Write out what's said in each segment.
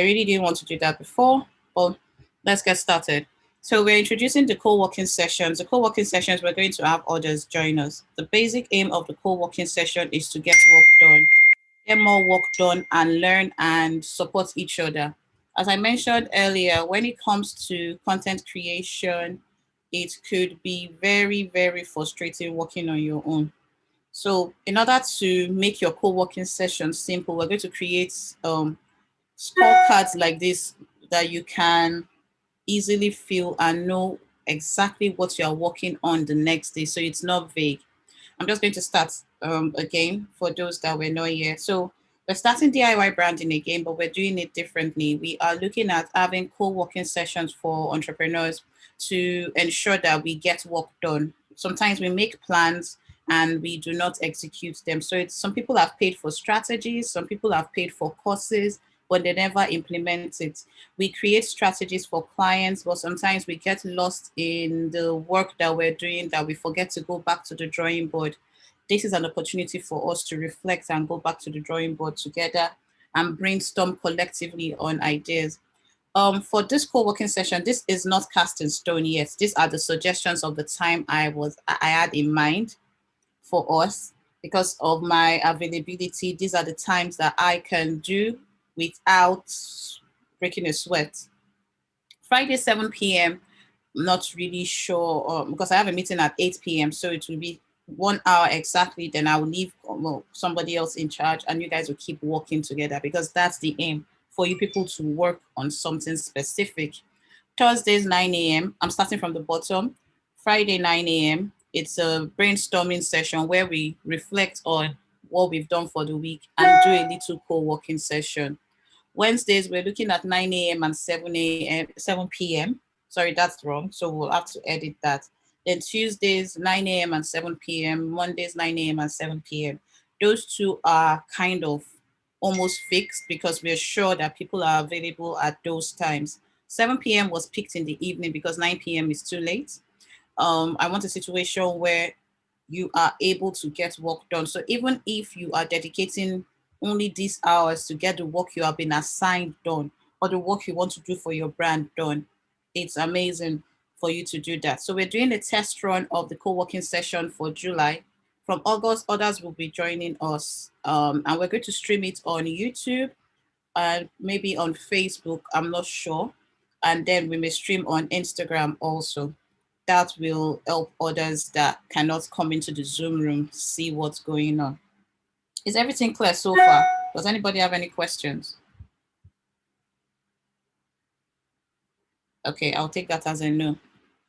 I really didn't want to do that before, but let's get started. So we're introducing the co-working sessions. The co-working sessions, we're going to have others join us. The basic aim of the co-working session is to get work done, get more work done and learn and support each other. As I mentioned earlier, when it comes to content creation, it could be very, very frustrating working on your own. So in order to make your co-working session simple, we're going to create scorecards like this that you can easily feel and know exactly what you are working on the next day. So it's not vague. I'm just going to start again for those that were not here. So we're starting DIY branding again, but we're doing it differently. We are looking at having co-working sessions for entrepreneurs to ensure that we get work done. Sometimes we make plans and we do not execute them. So it's some people have paid for strategies, some people have paid for courses, but they never implement it. We create strategies for clients, but sometimes we get lost in the work that we're doing that we forget to go back to the drawing board. This is an opportunity for us to reflect and go back to the drawing board together and brainstorm collectively on ideas. For this co-working session, this is not cast in stone yet. These are the suggestions of the time I had in mind for us because of my availability. These are the times that I can do without breaking a sweat. Friday, 7 p.m., I'm not really sure because I have a meeting at 8 p.m. So it will be 1 hour exactly. Then I will leave somebody else in charge and you guys will keep working together because that's the aim for you people to work on something specific. Thursdays, 9 a.m. I'm starting from the bottom. Friday, 9 a.m. It's a brainstorming session where we reflect on what we've done for the week and do a little co-working session. Wednesdays, we're looking at 9 a.m. and 7 p.m. Sorry, that's wrong. So we'll have to edit that. Then Tuesdays, 9 a.m. and 7 p.m. Mondays, 9 a.m. and 7 p.m. Those two are kind of almost fixed because we're sure that people are available at those times. 7 p.m. was picked in the evening because 9 p.m. is too late. I want a situation where you are able to get work done. So even if you are dedicating only these hours to get the work you have been assigned done or the work you want to do for your brand done, it's amazing for you to do that. So we're doing a test run of the co-working session for July. From August, others will be joining us. And we're going to stream it on YouTube and maybe on Facebook, I'm not sure. And then we may stream on Instagram also. That will help others that cannot come into the Zoom room see what's going on. Is everything clear so far? Does anybody have any questions? Okay, I'll take that as a no.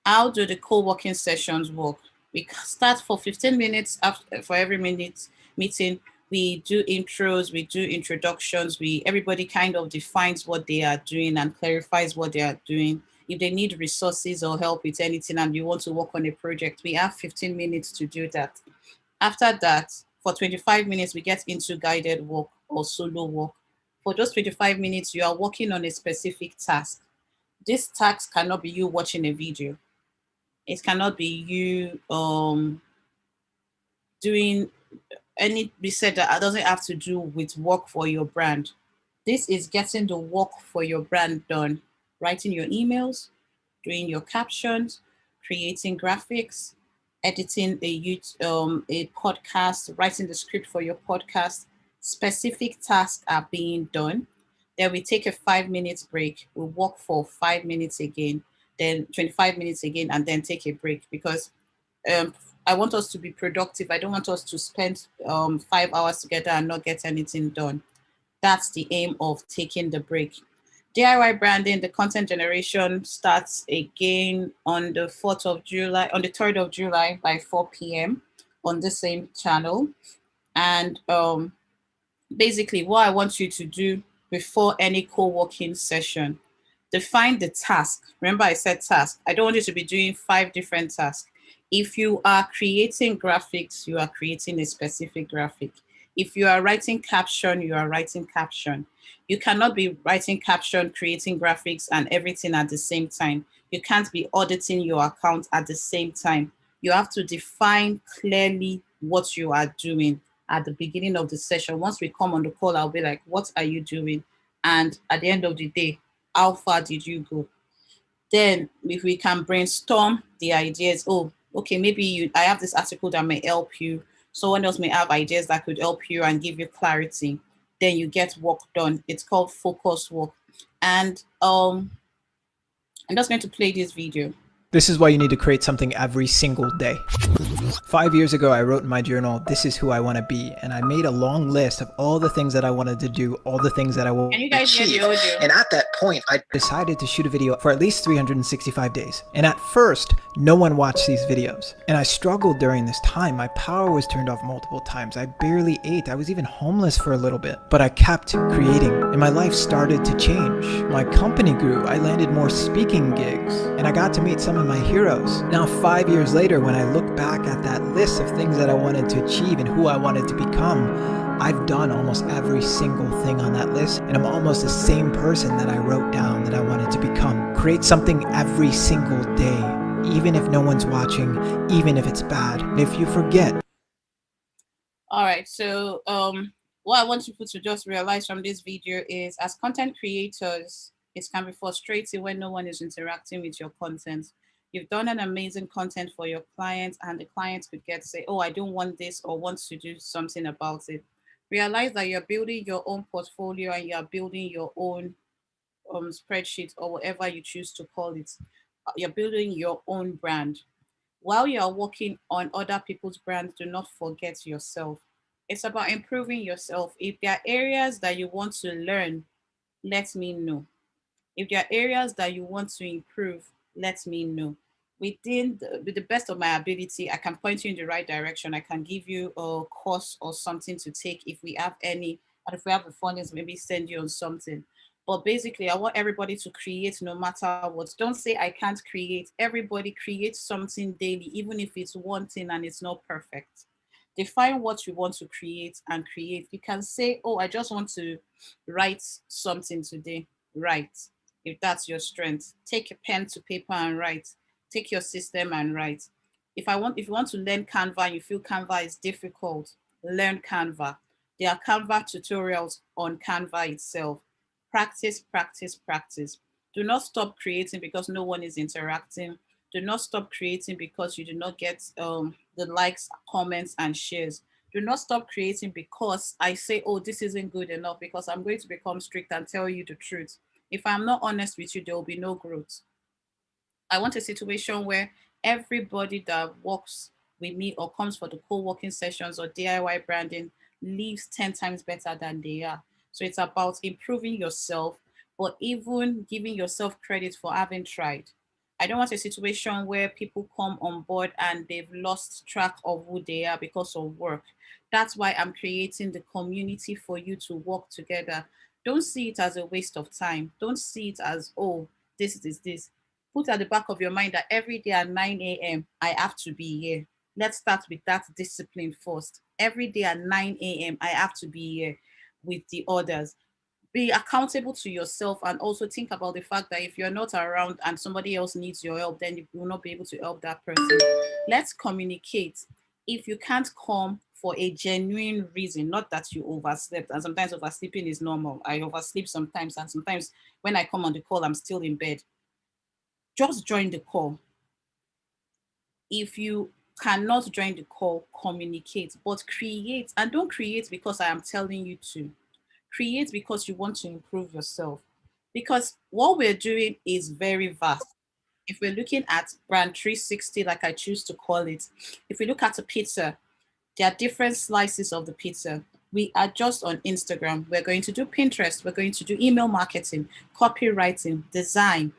How do the co-working sessions work? We start for 15 minutes after for every minute meeting. We do intros, we do introductions, everybody kind of defines what they are doing and clarifies what they are doing. If they need resources or help with anything and you want to work on a project, we have 15 minutes to do that. After that, for 25 minutes, we get into guided work or solo work. For those 25 minutes, you are working on a specific task. This task cannot be you watching a video. It cannot be you doing any research that doesn't have to do with work for your brand. This is getting the work for your brand done. Writing your emails, doing your captions, creating graphics, editing a podcast, writing the script for your podcast. Specific tasks are being done. Then we take a 5 minutes break. We work for 5 minutes again, then 25 minutes again, and then take a break because um, I want us to be productive. I don't want us to spend 5 hours together and not get anything done. That's the aim of taking the break. DIY branding, the content generation starts again on the 4th of July, on the 3rd of July by 4 p.m. on the same channel. And basically what I want you to do before any co-working session, define the task. Remember I said task. I don't want you to be doing 5 different tasks. If you are creating graphics, you are creating a specific graphic. If you are writing caption, you are writing caption. You cannot be writing caption, creating graphics and everything at the same time. You can't be auditing your account at the same time. You have to define clearly what you are doing at the beginning of the session. Once we come on the call, I'll be like, what are you doing? and at the end of the day, how far did you go? Then if we can brainstorm the ideas, oh, okay, maybe I have this article that may help you. Someone else may have ideas that could help you and give you clarity. Then you get work done. It's called focus work. And I'm just going to play this video. This is why you need to create something every single day. 5 years ago, I wrote in my journal, this is who I want to be. And I made a long list of all the things that I wanted to do, all the things that I wanted to achieve. And at that point, I decided to shoot a video for at least 365 days. And at first, no one watched these videos. And I struggled during this time. My power was turned off multiple times. I barely ate. I was even homeless for a little bit. But I kept creating, and my life started to change. My company grew. I landed more speaking gigs, and I got to meet some of my heroes. Now, 5 years later, when I look back at that list of things that I wanted to achieve and who I wanted to become, I've done almost every single thing on that list, and I'm almost the same person that I wrote down that I wanted to become. Create something every single day, even if no one's watching, even if it's bad, and if you forget. All right, so what I want people to just realize from this video is, as content creators, it can be frustrating when no one is interacting with your content. You've done an amazing content for your clients, and the client could say, oh, I don't want this, or wants to do something about it. Realize that you're building your own portfolio and you're building your own spreadsheet, or whatever you choose to call it. You're building your own brand. While you're working on other people's brands, do not forget yourself. It's about improving yourself. If there are areas that you want to learn, let me know. If there are areas that you want to improve, let me know. With the best of my ability, I can point you in the right direction. I can give you a course or something to take if we have any, and if we have the fundings, maybe send you on something. But basically, I want everybody to create no matter what. Don't say I can't create. Everybody creates something daily, even if it's one thing and it's not perfect. Define what you want to create and create. You can say, oh, I just want to write something today. Write. If that's your strength, take a pen to paper and write. Take your system and write. If you want to learn Canva and you feel Canva is difficult, learn Canva. There are Canva tutorials on Canva itself. Practice, practice, practice. Do not stop creating because no one is interacting. Do not stop creating because you do not get the likes, comments, and shares. Do not stop creating because I say, oh, this isn't good enough, because I'm going to become strict and tell you the truth. If I'm not honest with you, there will be no growth. I want a situation where everybody that works with me or comes for the co-working sessions or DIY branding leaves 10 times better than they are. So it's about improving yourself, but even giving yourself credit for having tried. I don't want a situation where people come on board and they've lost track of who they are because of work. That's why I'm creating the community for you to work together. Don't see it as a waste of time. Don't see it as, oh, this is this. Put at the back of your mind that every day at 9 a.m., I have to be here. Let's start with that discipline first. Every day at 9 a.m., I have to be here with the others. Be accountable to yourself, and also think about the fact that if you're not around and somebody else needs your help, then you will not be able to help that person. Let's communicate. If you can't come for a genuine reason, not that you overslept, and sometimes oversleeping is normal. I oversleep sometimes, and sometimes when I come on the call, I'm still in bed. Just join the call. If you cannot join the call, communicate, but create. And don't create because I am telling you to. Create because you want to improve yourself. Because what we're doing is very vast. If we're looking at brand 360, like I choose to call it, if we look at a pizza, there are different slices of the pizza. We are just on Instagram. We're going to do Pinterest. We're going to do email marketing, copywriting, design.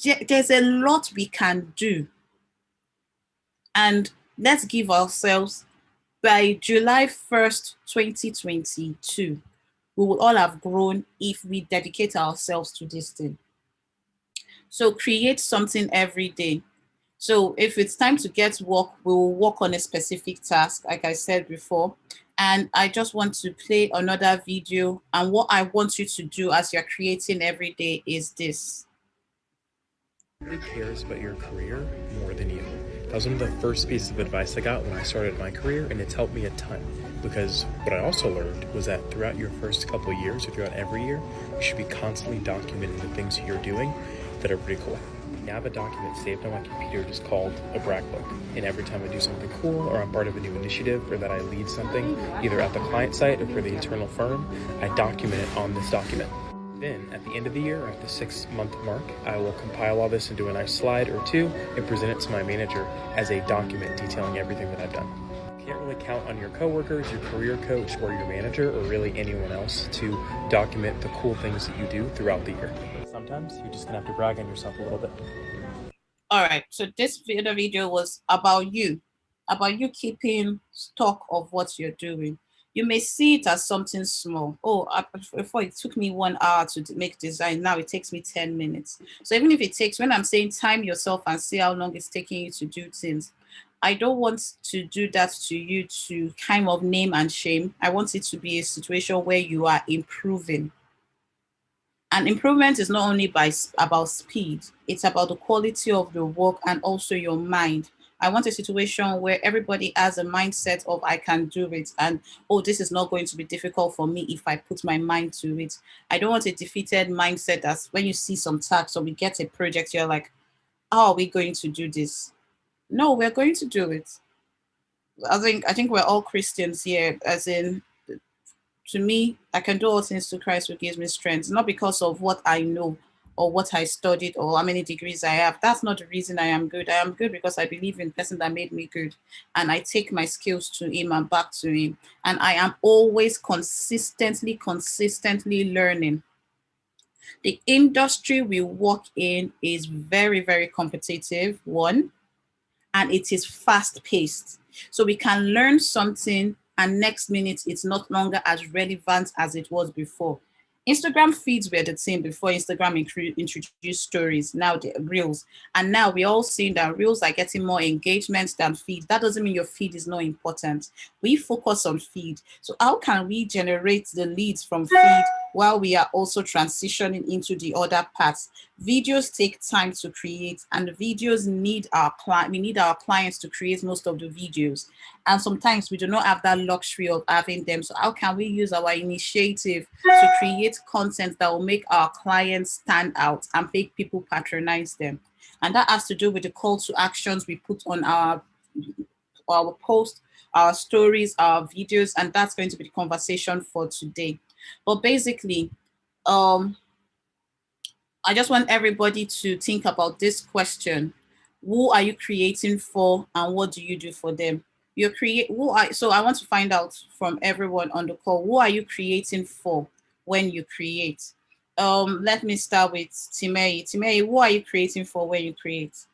There's a lot we can do. And let's give ourselves, by July 1st, 2022, we will all have grown if we dedicate ourselves to this thing. So create something every day. So if it's time to get work, we will work on a specific task, like I said before. And I just want to play another video. And what I want you to do as you're creating every day is this. Nobody cares about your career more than you. That was one of the first pieces of advice I got when I started my career, and it's helped me a ton. Because what I also learned was that throughout your first couple of years, or throughout every year, you should be constantly documenting the things you're doing that are pretty cool. I have a document saved on my computer just called a brag book. And every time I do something cool, or I'm part of a new initiative, or that I lead something, either at the client site or for the internal firm, I document it on this document. Then, at the end of the year, at the 6-month mark, I will compile all this into a nice slide or two and present it to my manager as a document detailing everything that I've done. You can't really count on your coworkers, your career coach, or your manager, or really anyone else to document the cool things that you do throughout the year. Sometimes you're just gonna have to brag on yourself a little bit. All right, so this video was about you keeping stock of what you're doing. You may see it as something small. Oh, before it took me 1 hour to make design, now it takes me 10 minutes. So even if it takes, when I'm saying time yourself and see how long it's taking you to do things, I don't want to do that to you to kind of name and shame. I want it to be a situation where you are improving. And improvement is not only about speed, it's about the quality of the work and also your mind. I want a situation where everybody has a mindset of I can do it, and oh, this is not going to be difficult for me if I put my mind to it. I don't want a defeated mindset that's when you see some tasks or we get a project, you're like, how are we going to do this? No, we're going to do it. I think we're all Christians here, as in, to me, I can do all things through Christ who gives me strength, not because of what I know or what I studied or how many degrees I have. That's not the reason I am good. I am good because I believe in the person that made me good. And I take my skills to him and back to him. And I am always consistently learning. The industry we work in is very, very competitive, one, and it is fast paced. So we can learn something and next minute it's not longer as relevant as it was before. Instagram feeds were the same before Instagram introduced stories, now the reels. And now we're all seeing that reels are getting more engagement than feed. That doesn't mean your feed is not important. We focus on feed. So how can we generate the leads from feed while we are also transitioning into the other parts? Videos take time to create, and the videos need our clients to create most of the videos. And sometimes we do not have that luxury of having them. So how can we use our initiative to create content that will make our clients stand out and make people patronize them? And that has to do with the call to actions we put on our posts, our stories, our videos, and that's going to be the conversation for today. But basically, I just want everybody to think about this question. Who are you creating for and what do you do for them? So I want to find out from everyone on the call, who are you creating for when you create? Let me start with Timei. Timei, who are you creating for when you create?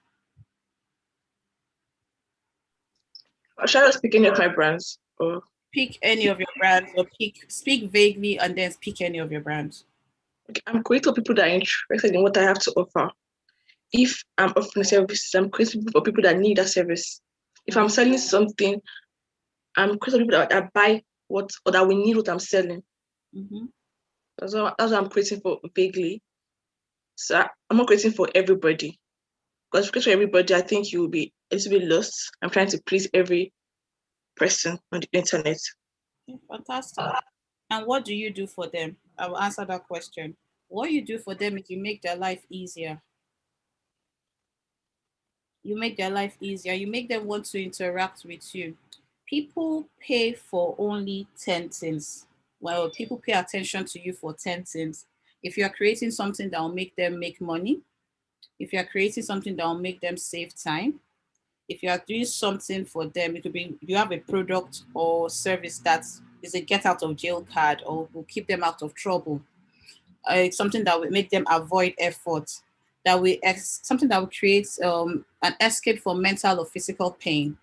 Shall I speak any of my brands? Or pick any of your brands, or speak vaguely and then pick any of your brands. Okay, I'm creating for people that are interested in what I have to offer. If I'm offering a service, I'm creating for people that need a service. If I'm selling something, I'm creating people that buy what or that will need what I'm selling. Mm-hmm. That's what I'm creating for vaguely. So I'm not creating for everybody. Because if you create for everybody, I think you will be a little bit lost. I'm trying to please every person on the internet. Okay, fantastic. And what do you do for them? I will answer that question. What you do for them is you make their life easier. You make their life easier. You make them want to interact with you. People pay for only 10 things. Well, people pay attention to you for 10 things. If you are creating something that will make them make money, if you are creating something that will make them save time, if you are doing something for them, it could be you have a product or service that is a get out of jail card or will keep them out of trouble. It's something that will make them avoid effort, something that will create an escape from mental or physical pain,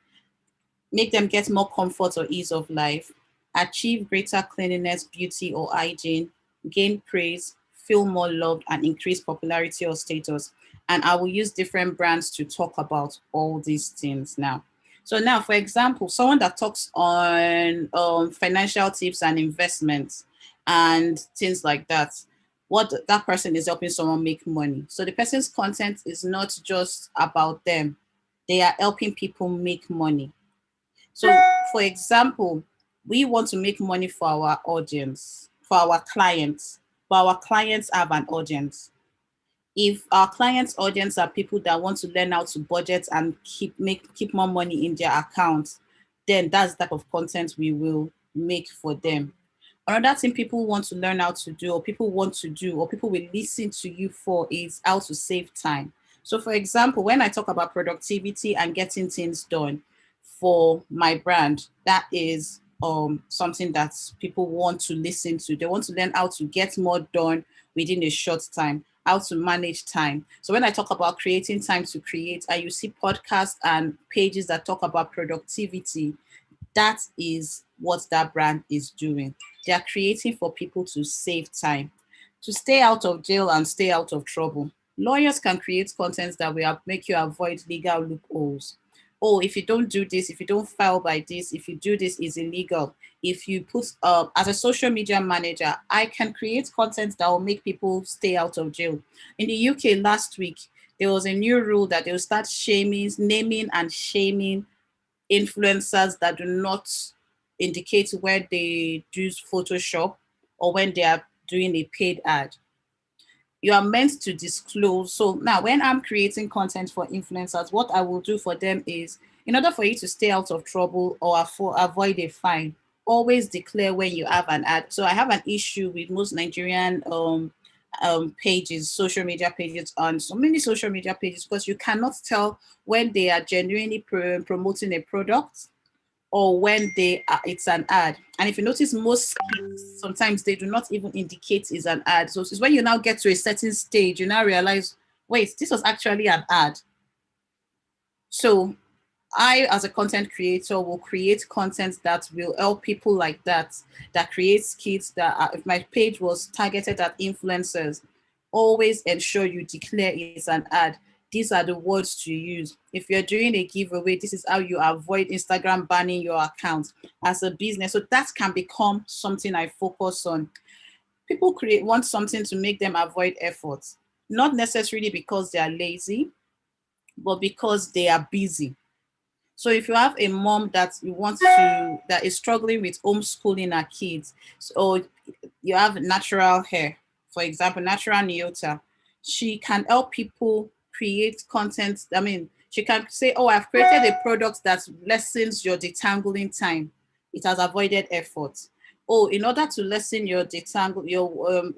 make them get more comfort or ease of life, achieve greater cleanliness, beauty, or hygiene, gain praise, feel more loved, and increase popularity or status. And I will use different brands to talk about all these things now. So now, for example, someone that talks on financial tips and investments and things like that, what that person is helping someone make money. So the person's content is not just about them. They are helping people make money. So, for example, We want to make money for our audience, for our clients, but our clients have an audience. If our clients' audience are people that want to learn how to budget and keep more money in their accounts, then that's the type of content we will make for them. Another thing people want to learn how to do, or people want to do, or people will listen to you for, is how to save time. So for example, when I talk about productivity and getting things done for my brand, that is something that people want to listen to. They want to learn how to get more done within a short time, how to manage time. So when I talk about creating time to create, and you see podcasts and pages that talk about productivity, that is what that brand is doing. They are creating for people to save time, to stay out of jail and stay out of trouble. Lawyers can create content that will make you avoid legal loopholes. Oh, if you don't do this, if you don't file by this, if you do this, is illegal. If you put as a social media manager, I can create content that will make people stay out of jail. In the UK last week, there was a new rule that they will start naming and shaming influencers that do not indicate where they use Photoshop or when they are doing a paid ad. You are meant to disclose. So now when I'm creating content for influencers, what I will do for them is, in order for you to stay out of trouble or avoid a fine, always declare when you have an ad. So I have an issue with most Nigerian pages, social media pages, on so many social media pages, because you cannot tell when they are genuinely promoting a product or when it's an ad. And if you notice, most sometimes they do not even indicate it's an ad. So it's when you now get to a certain stage, you now realize, wait, this was actually an ad. So I, as a content creator, will create content that will help people like that creates kids that if my page was targeted at influencers, always ensure you declare it's an ad. These are the words to use. If you're doing a giveaway, this is how you avoid Instagram banning your account as a business. So that can become something I focus on. People want something to make them avoid effort, not necessarily because they are lazy, but because they are busy. So if you have a mom that is struggling with homeschooling her kids, so you have natural hair, for example, natural Nyota, she can help people create content. I mean, she can say, oh, I've created a product that lessens your detangling time. It has avoided effort. Oh, in order to lessen your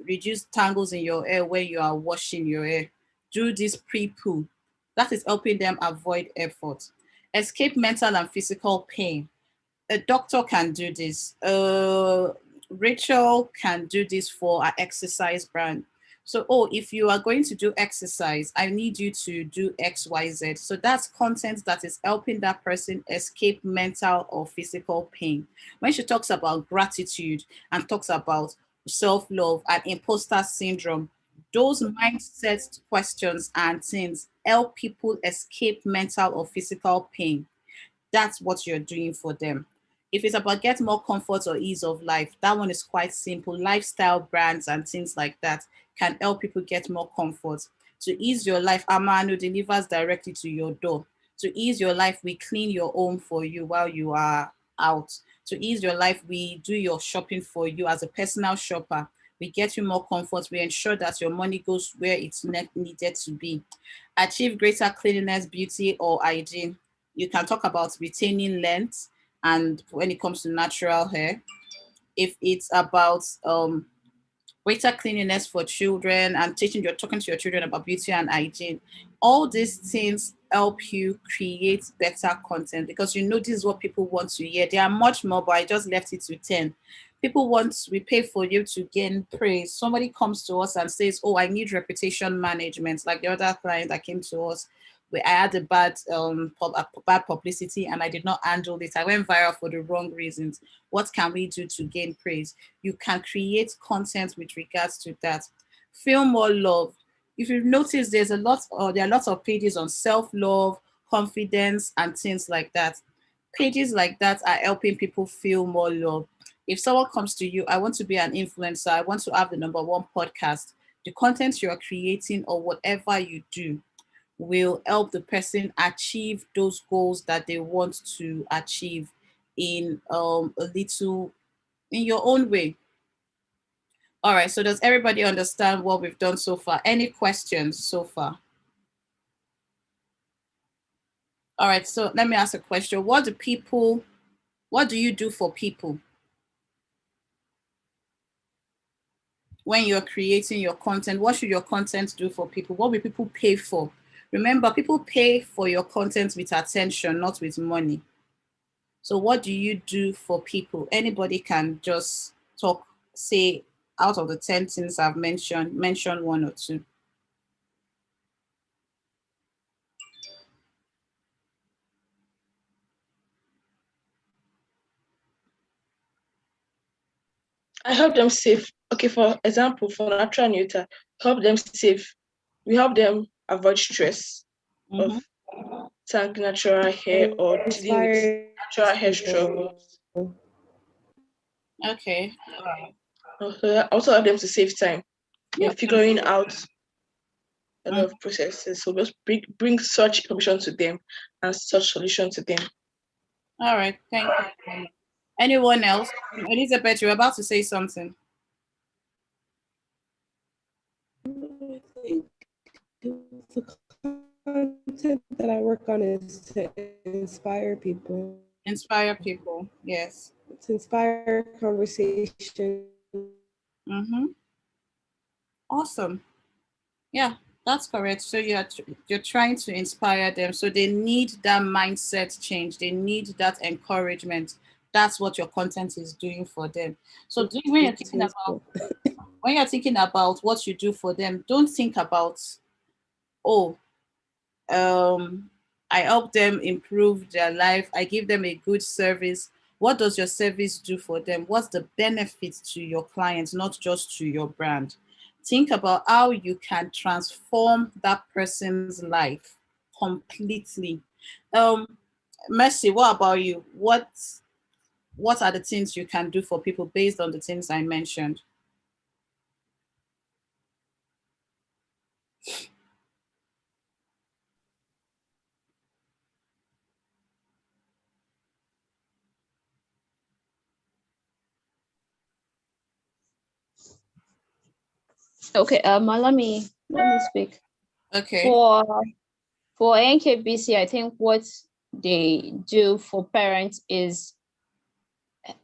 reduce tangles in your hair when you are washing your hair, do this pre-poo. That is helping them avoid effort. Escape mental and physical pain. A doctor can do this. Rachel can do this for our exercise brand. So, oh, if you are going to do exercise, I need you to do X, Y, Z. So that's content that is helping that person escape mental or physical pain. When she talks about gratitude and talks about self-love and imposter syndrome, those mindset questions and things help people escape mental or physical pain. That's what you're doing for them. If it's about get more comfort or ease of life, that one is quite simple. Lifestyle brands and things like that can help people get more comfort. To ease your life, Amano delivers directly to your door. To ease your life, we clean your home for you while you are out. To ease your life, we do your shopping for you as a personal shopper. We get you more comfort. We ensure that your money goes where it's needed to be. Achieve greater cleanliness, beauty, or hygiene. You can talk about retaining length, and when it comes to natural hair, if it's about greater cleanliness for children and talking to your children about beauty and hygiene, all these things help you create better content, because you know this is what people want to hear. There are much more, but I just left it to 10. We pay for you to gain praise. Somebody comes to us and says, oh, I need reputation management, like the other client that came to us. I had a bad publicity and I did not handle it. I went viral for the wrong reasons. What can we do to gain praise? You can create content with regards to that. Feel more love. If you've noticed, there are lots of pages on self-love, confidence, and things like that. Pages like that are helping people feel more love. If someone comes to you, I want to be an influencer, I want to have the #1 podcast, the content you're creating or whatever you do will help the person achieve those goals that they want to achieve. in in your own way. All right, so does everybody understand what we've done so far? Any questions so far? All right, so let me ask a question. What do you do for people? When you're creating your content, what should your content do for people? What will people pay for? Remember, people pay for your content with attention, not with money. So what do you do for people? Anybody can just talk, say, out of the 10 things I've mentioned, mention one or two. I help them save. Okay, for example, for natural neuter, help them save. We help them avoid stress of tank natural hair or dealing with natural hair struggles. Okay. Also help them to save time in figuring out a lot of processes. So just bring such information to them and such solution to them. All right, thank you. Anyone else? Elizabeth, you're about to say something. I think the content that I work on is to inspire people. Inspire people, yes. To inspire conversation. Awesome. Yeah, that's correct. So you're trying to inspire them. So they need that mindset change. They need that encouragement. That's what your content is doing for them. So when you're thinking about what you do for them, don't think about, I help them improve their life. I give them a good service. What does your service do for them? What's the benefit to your clients, not just to your brand? Think about how you can transform that person's life completely. Mercy, what about you? What are the things you can do for people based on the things I mentioned? Okay, let me speak. Okay. For NKBC, I think what they do for parents is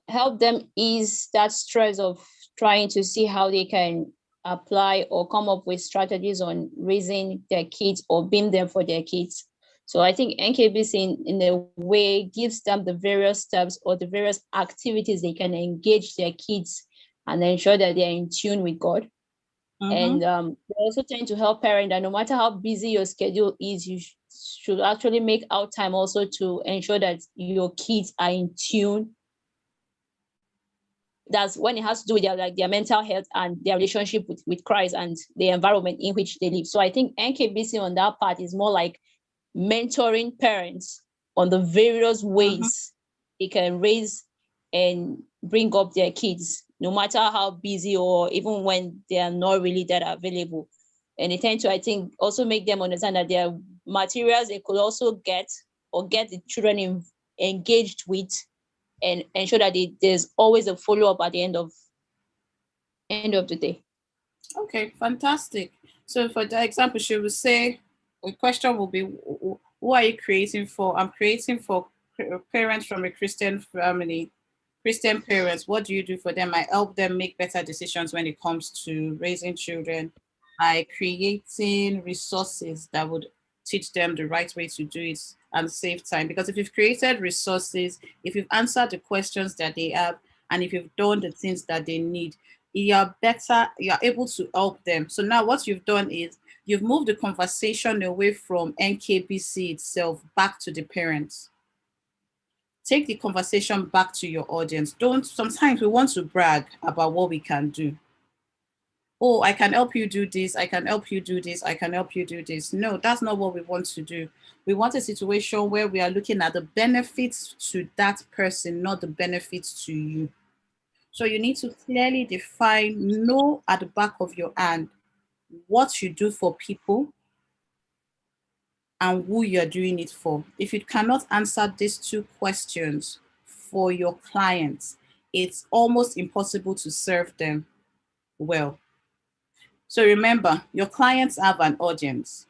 help them ease that stress of trying to see how they can apply or come up with strategies on raising their kids or being there for their kids. So I think NKBC in a way gives them the various steps or the various activities they can engage their kids and ensure that they're in tune with God. And they also tend to help parents that no matter how busy your schedule is, you should actually make out time also to ensure that your kids are in tune. That's when it has to do with their mental health and their relationship with Christ and the environment in which they live. So I think NKBC on that part is more like mentoring parents on the various ways they can raise and bring up their kids, no matter how busy or even when they are not really that available. And they tend to, I think, also make them understand that there are materials they could also get the children engaged with and ensure that there's always a follow-up at the end of the day. Okay, fantastic. So for the example, she would say, the question will be, who are you creating for? I'm creating for parents from a Christian family, Christian parents. What do you do for them? I help them make better decisions when it comes to raising children by creating resources that would teach them the right way to do it and save time. Because if you've created resources, if you've answered the questions that they have, and if you've done the things that they need, you're able to help them. So now what you've done is you've moved the conversation away from NKBC itself back to the parents. Take the conversation back to your audience. Sometimes we want to brag about what we can do. Oh, I can help you do this. I can help you do this. I can help you do this. No, that's not what we want to do. We want a situation where we are looking at the benefits to that person, not the benefits to you. So you need to clearly define, know at the back of your hand what you do for people and who you're doing it for. If you cannot answer these two questions for your clients, it's almost impossible to serve them well. So remember, your clients have an audience.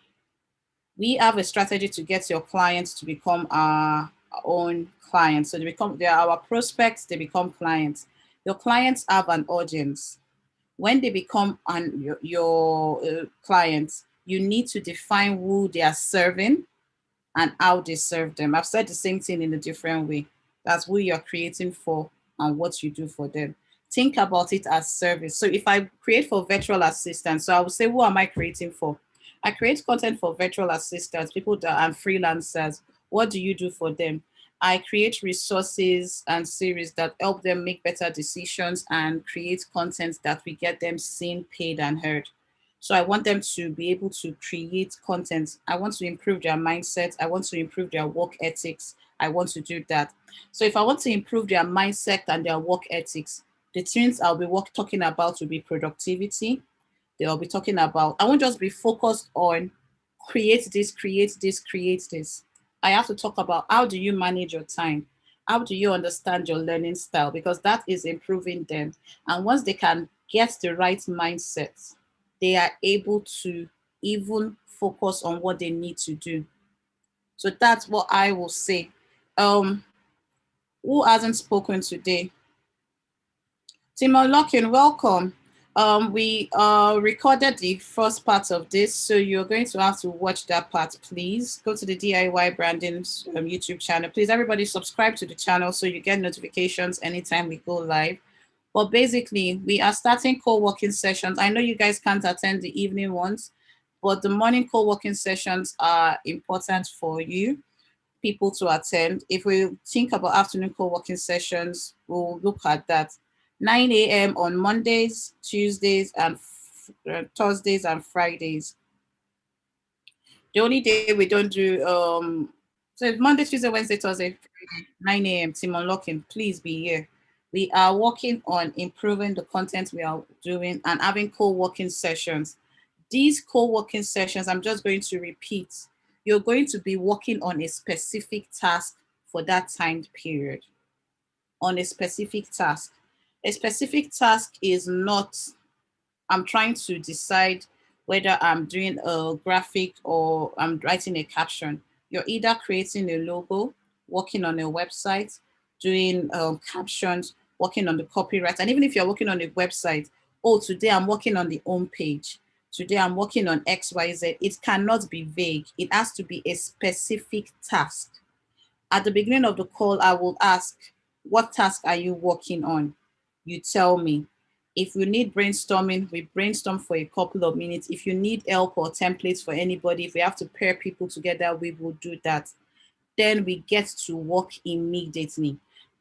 We have a strategy to get your clients to become our own clients. So they are our prospects, they become clients. Your clients have an audience. When they become your clients, you need to define who they are serving and how they serve them. I've said the same thing in a different way. That's who you're creating for and what you do for them. Think about it as service. So if I create for virtual assistants, so I will say, who am I creating for? I create content for virtual assistants, people that are freelancers. What do you do for them? I create resources and series that help them make better decisions and create content that we get them seen, paid, and heard. So I want them to be able to create content. I want to improve their mindset. I want to improve their work ethics. I want to do that. So if I want to improve their mindset and their work ethics, the things I'll be talking about will be productivity. They'll be talking about, I won't just be focused on create this, create this, create this. I have to talk about how do you manage your time? How do you understand your learning style? Because that is improving them. And once they can get the right mindset, they are able to even focus on what they need to do. So that's what I will say. Who hasn't spoken today? Timo Lockin, welcome. We recorded the first part of this, so you're going to have to watch that part, please. Go to the DIY Branding YouTube channel. Please, everybody subscribe to the channel so you get notifications anytime we go live. But basically, we are starting co-working sessions. I know you guys can't attend the evening ones, but the morning co-working sessions are important for you people to attend. If we think about afternoon co-working sessions, we'll look at that. 9 a.m. on Mondays, Tuesdays, and Thursdays and Fridays. The only day we don't do, so Monday, Tuesday, Wednesday, Thursday, Friday, 9 a.m. Timon Locking, please be here. We are working on improving the content we are doing and having co-working sessions. These co-working sessions, I'm just going to repeat, you're going to be working on a specific task for that timed period. On a specific task. A specific task is not, I'm trying to decide whether I'm doing a graphic or I'm writing a caption. You're either creating a logo, working on a website, doing captions, working on the copyright. And even if you're working on a website, oh, today I'm working on the home page. Today I'm working on XYZ. It cannot be vague. It has to be a specific task. At the beginning of the call, I will ask, what task are you working on? You tell me. If you need brainstorming, we brainstorm for a couple of minutes. If you need help or templates for anybody, if we have to pair people together, we will do that. Then we get to work immediately.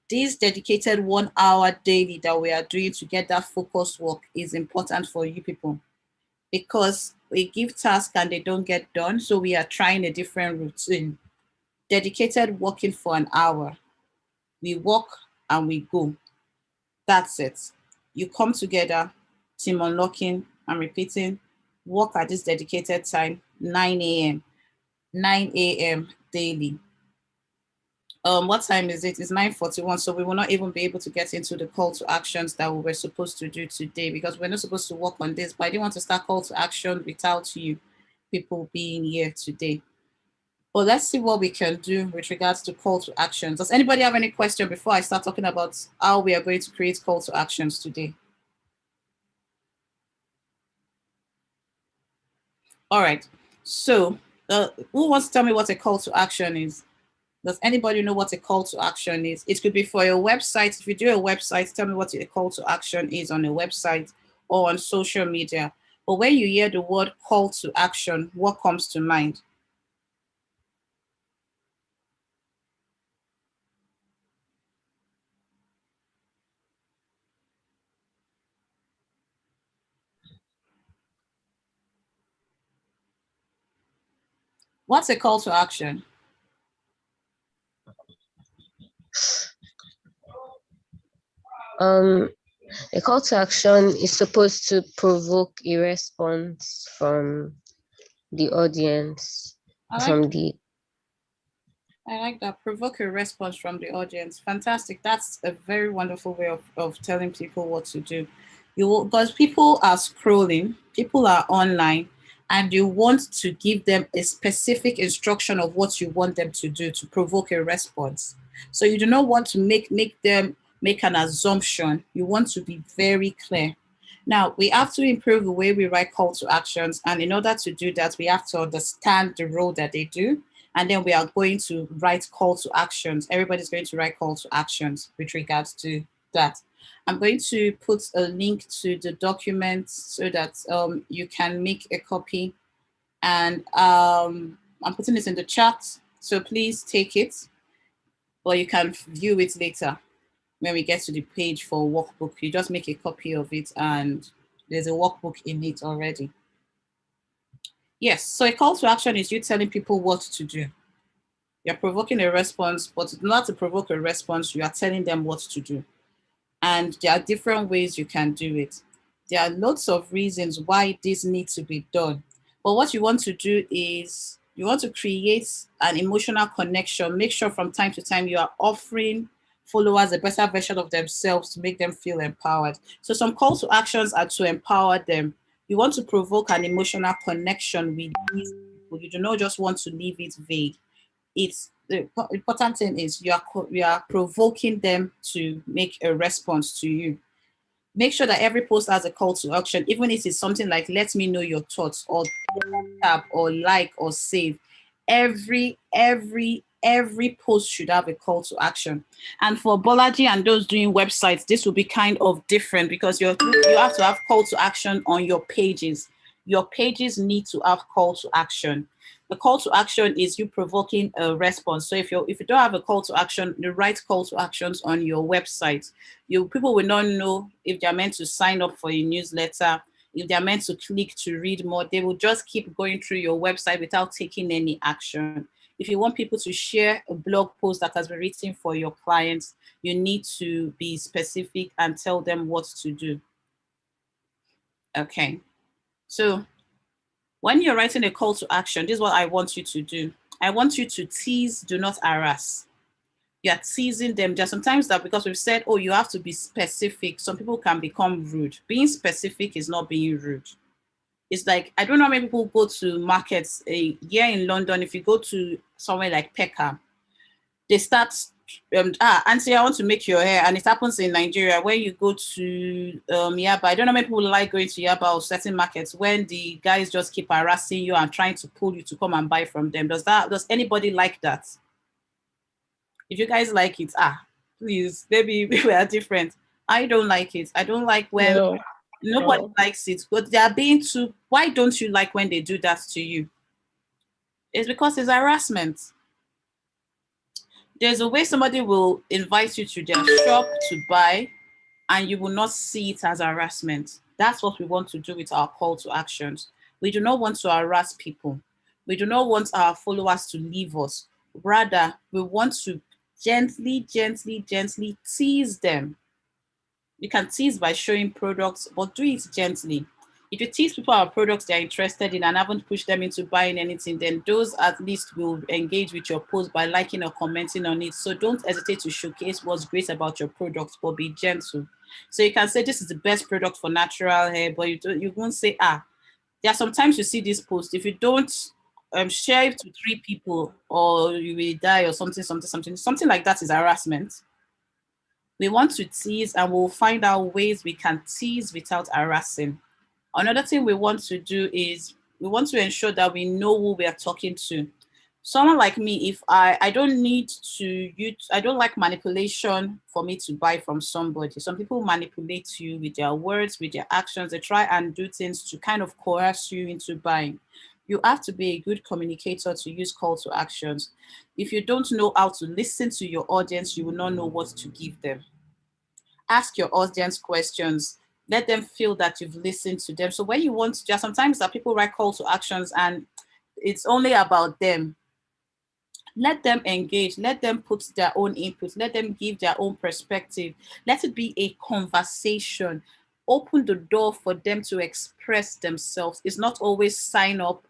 This dedicated 1 hour daily that we are doing to get that focused work is important for you people because we give tasks and they don't get done. So we are trying a different routine. Dedicated working for an hour. We work and we go. That's it. You come together, team unlocking, I'm repeating, work at this dedicated time, 9 a.m. 9 a.m. daily. What time is it? It's 9:41, so we will not even be able to get into the call to actions that we were supposed to do today because we're not supposed to work on this, but I didn't want to start call to action without you people being here today. Well, let's see what we can do with regards to call to actions. Does anybody have any question before I start talking about how we are going to create call to actions today? All right. So who wants to tell me what a call to action is? Does anybody know what a call to action is? It could be for your website. If you do a website, tell me what a call to action is on a website or on social media. But when you hear the word call to action, what comes to mind? What's a call to action? A call to action is supposed to provoke a response from the audience, I I like that. Provoke a response from the audience. Fantastic. That's a very wonderful way of telling people what to do. You will, because people are scrolling, people are online, and you want to give them a specific instruction of what you want them to do to provoke a response. So you do not want to make them make an assumption. You want to be very clear. Now, we have to improve the way we write call to actions. And in order to do that, we have to understand the role that they do. And then we are going to write call to actions. Everybody's going to write call to actions with regards to that. I'm going to put a link to the document so that you can make a copy. And I'm putting this in the chat. So please take it, or you can view it later. When we get to the page for workbook, you just make a copy of it and there's a workbook in it already. Yes, so a call to action is you telling people what to do. You're provoking a response, but not to provoke a response, you are telling them what to do. And there are different ways you can do it. There are lots of reasons why this needs to be done. But what you want to do is you want to create an emotional connection. Make sure from time to time you are offering followers a better version of themselves to make them feel empowered. So some call to actions are to empower them. You want to provoke an emotional connection with these people. You do not just want to leave it vague. It's the important thing is you are provoking them to make a response to you. Make sure that every post has a call to action, even if it's something like let me know your thoughts, or tap or like or save. Every post should have a call to action. And for Bolaji and those doing websites, this will be kind of different because you have to have call to action on your pages. Your pages need to have call to action. The call to action is you provoking a response. So if you don't have a call to action, the right call to actions on your website, people will not know if they're meant to sign up for a newsletter, if they're meant to click to read more. They will just keep going through your website without taking any action. If you want people to share a blog post that has been written for your clients, you need to be specific and tell them what to do. Okay, so when you're writing a call to action, this is what I want you to do. I want you to tease, do not harass. You're teasing them. There's sometimes that because we've said, oh, you have to be specific, some people can become rude. Being specific is not being rude. It's like, I don't know how many people go to markets here in London. If you go to somewhere like Peckham, they start, Auntie, I want to make your hair. And it happens in Nigeria when you go to Yaba. I don't know how many people like going to Yaba or certain markets when the guys just keep harassing you and trying to pull you to come and buy from them. Does anybody like that? If you guys like it, please, maybe we are different. I don't like it. I don't like when nobody likes it, but they are being too. Why don't you like when they do that to you? It's because it's harassment. There's a way somebody will invite you to their shop to buy, and you will not see it as harassment. That's what we want to do with our call to actions. We do not want to harass people. We do not want our followers to leave us. Rather, we want to gently tease them. You can tease by showing products, but do it gently. If you tease people about products they're interested in and haven't pushed them into buying anything, then those at least will engage with your post by liking or commenting on it. So don't hesitate to showcase what's great about your product, but be gentle. So you can say this is the best product for natural hair, but you won't say, there are sometimes you see this post, if you don't share it to 3 people or you will die or something like that is harassment. We want to tease, and we'll find out ways we can tease without harassing. Another thing we want to do is we want to ensure that we know who we are talking to. Someone like me, if I don't need to use, I don't like manipulation for me to buy from somebody. Some people manipulate you with their words, with their actions. They try and do things to kind of coerce you into buying. You have to be a good communicator to use call to actions. If you don't know how to listen to your audience, you will not know what to give them. Ask your audience questions. Let them feel that you've listened to them. So when you want to, sometimes that people write call to actions and it's only about them. Let them engage. Let them put their own input. Let them give their own perspective. Let it be a conversation. Open the door for them to express themselves. It's not always sign up,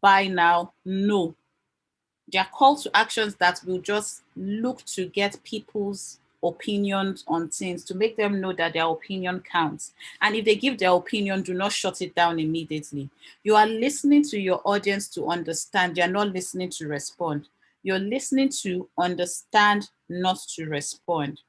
buy now. No. They are call to actions that will just look to get people's opinions on things, to make them know that their opinion counts. And if they give their opinion, do not shut it down immediately. You are listening to your audience to understand. You're not listening to respond. You're listening to understand, not to respond.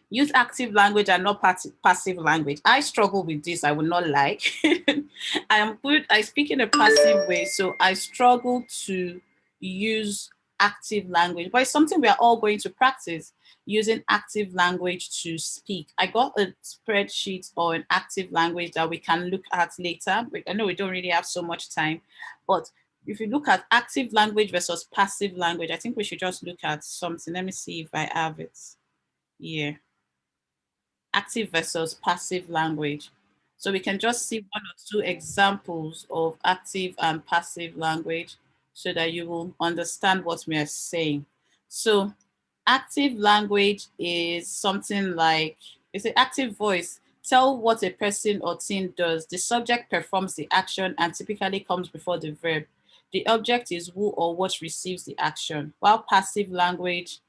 Use active language and not passive language. I struggle with this, I would not like. I am good, I speak in a passive way, so I struggle to use active language, but it's something we are all going to practice, using active language to speak. I got a spreadsheet on active language that we can look at later. I know we don't really have so much time, but if you look at active language versus passive language, I think we should just look at something. Let me see if I have it. Yeah. Active versus passive language. So we can just see 1 or 2 examples of active and passive language so that you will understand what we are saying. So active language is something like, it's an active voice. Tell what a person or thing does. The subject performs the action and typically comes before the verb. The object is who or what receives the action, while passive language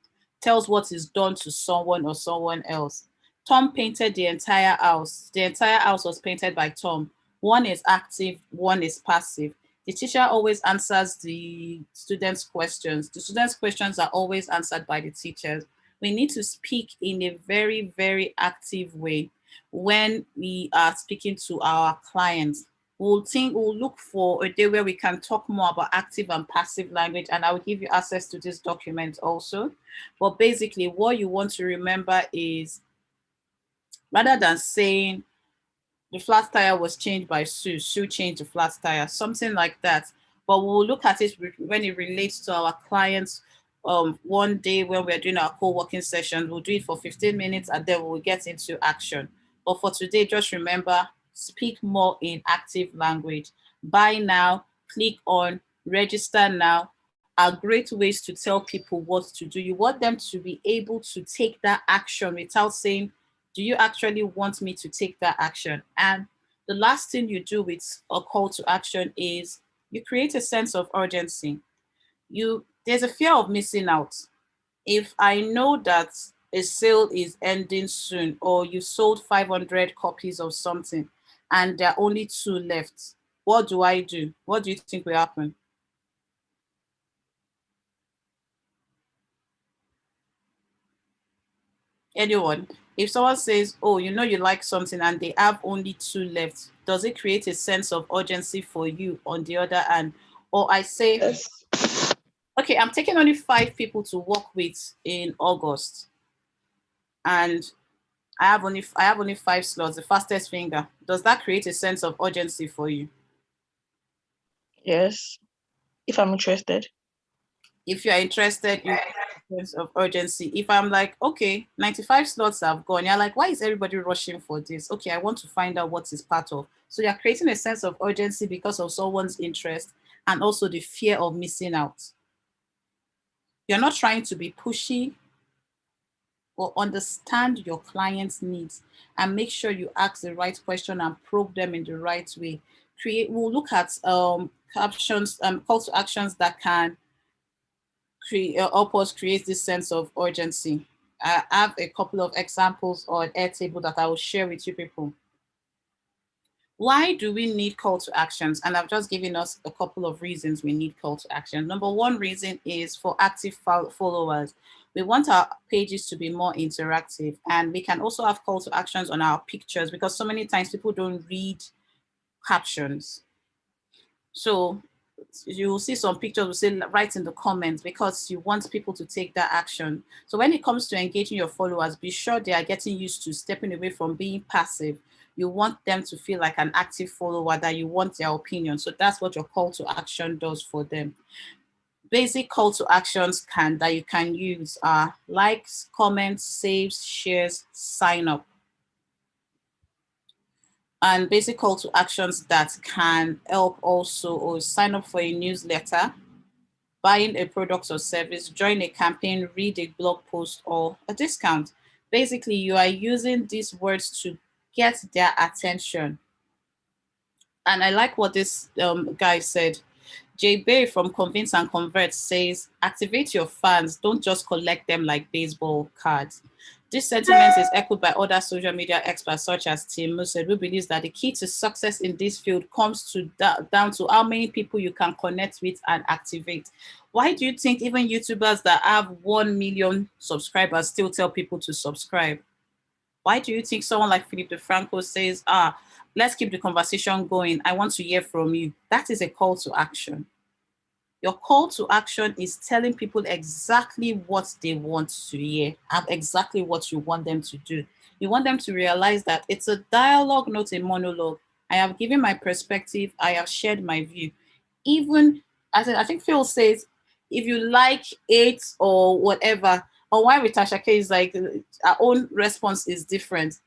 tells what is done to someone or someone else. Tom painted the entire house. The entire house was painted by Tom. One is active, one is passive. The teacher always answers the students' questions. The students' questions are always answered by the teachers. We need to speak in a very, very active way when we are speaking to our clients. We'll look for a day where we can talk more about active and passive language, and I will give you access to this document also. But basically, what you want to remember is, rather than saying the flat tire was changed by Sue, Sue changed the flat tire, something like that. But we'll look at it when it relates to our clients. One day when we're doing our co-working session, we'll do it for 15 minutes and then we'll get into action. But for today, just remember, speak more in active language. Buy now, click on, register now are great ways to tell people what to do. You want them to be able to take that action without saying, do you actually want me to take that action? And the last thing you do with a call to action is you create a sense of urgency. There's a fear of missing out. If I know that a sale is ending soon, or you sold 500 copies of something and there are only 2 left, what do I do? What do you think will happen? Anyone? If someone says, oh, you know you like something and they have only 2 left, does it create a sense of urgency for you on the other hand? Or I say, yes. Okay, I'm taking only 5 people to work with in August. And I have only 5 slots, the fastest finger. Does that create a sense of urgency for you? Yes, if I'm interested. If you're interested, you sense of urgency. If I'm like, okay, 95 slots have gone, you're like, why is everybody rushing for this? Okay, I want to find out what is part of. So you're creating a sense of urgency because of someone's interest and also the fear of missing out. You're not trying to be pushy, or understand your client's needs and make sure you ask the right question and probe them in the right way. We'll look at captions, call to actions that can help us create this sense of urgency. I have a couple of examples on Airtable that I will share with you people. Why do we need call to actions? And I've just given us a couple of reasons we need call to action. Number 1 reason is for active followers. We want our pages to be more interactive, and we can also have call to actions on our pictures because so many times people don't read captions. So you will see some pictures will say write in the comments because you want people to take that action. So when it comes to engaging your followers, be sure they are getting used to stepping away from being passive. You want them to feel like an active follower, that you want their opinion. So that's what your call to action does for them. Basic call to actions that you can use are likes, comments, saves, shares, sign up. And basic call to actions that can help also, or sign up for a newsletter, buying a product or service, join a campaign, read a blog post, or a discount. Basically, you are using these words to get their attention. And I like what this guy said. Jay Bay from Convince and Convert says, activate your fans, don't just collect them like baseball cards. This sentiment is echoed by other social media experts such as Tim Musa, who believes that the key to success in this field comes down to how many people you can connect with and activate. Why do you think even YouTubers that have 1 million subscribers still tell people to subscribe? Why do you think someone like Philip DeFranco says, let's keep the conversation going, I want to hear from you? That is a call to action. Your call to action is telling people exactly what they want to hear and exactly what you want them to do. You want them to realize that it's a dialogue, not a monologue. I have given my perspective. I have shared my view. Even, as I think Phil says, if you like it or whatever, or why with Tasha K is like, our own response is different.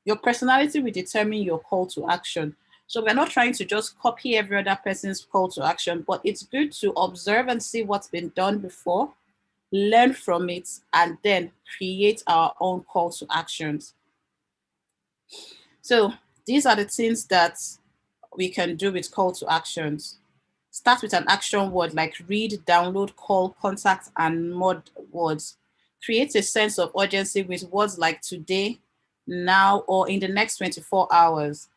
Your personality will determine your call to action. So we're not trying to just copy every other person's call to action, but it's good to observe and see what's been done before, learn from it, and then create our own call to actions. So these are the things that we can do with call to actions. Start with an action word like read, download, call, contact, and more words. Create a sense of urgency with words like today, now, or in the next 24 hours.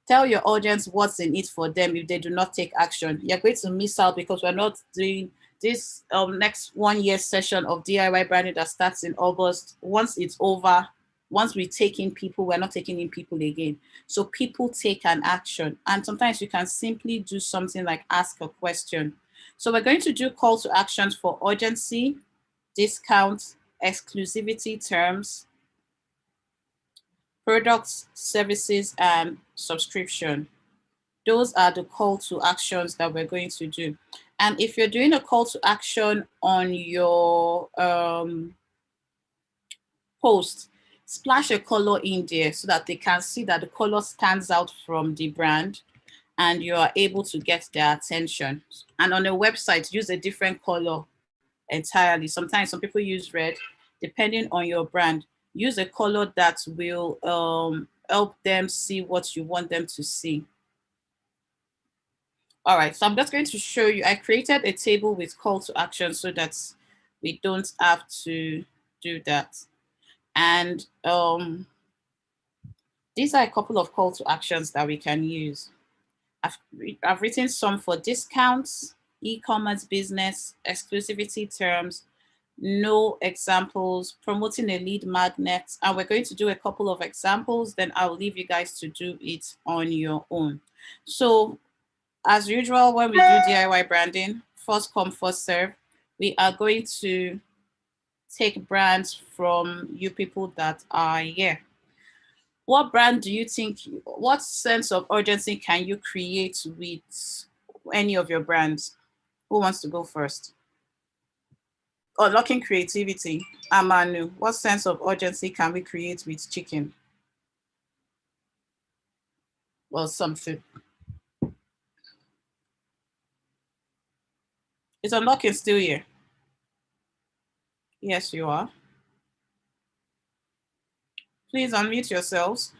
Tell your audience what's in it for them if they do not take action. You're going to miss out because we're not doing this next 1 year session of DIY branding that starts in August. Once it's over, once we take in people, we're not taking in people again. So people take an action. And sometimes you can simply do something like ask a question. So we're going to do call to actions for urgency, discount, exclusivity terms, products, services, and subscription. Those are the call to actions that we're going to do. And if you're doing a call to action on your post, splash a color in there so that they can see that the color stands out from the brand and you are able to get their attention. And on a website, use a different color entirely. Sometimes some people use red, depending on your brand. Use a color that will help them see what you want them to see. All right, so I'm just going to show you. I created a table with call to action so that we don't have to do that. And these are a couple of call to actions that we can use. I've written some for discounts, e-commerce business, exclusivity terms, no examples, promoting a lead magnet, and we're going to do a couple of examples, then I'll leave you guys to do it on your own. So as usual, when we do DIY branding, first come, first serve, we are going to take brands from you people that are here. What brand do you think, what sense of urgency can you create with any of your brands? Who wants to go first? Unlocking creativity. Amanu, what sense of urgency can we create with chicken? Well, something. Is Unlocking still here? Yes, you are. Please unmute yourselves.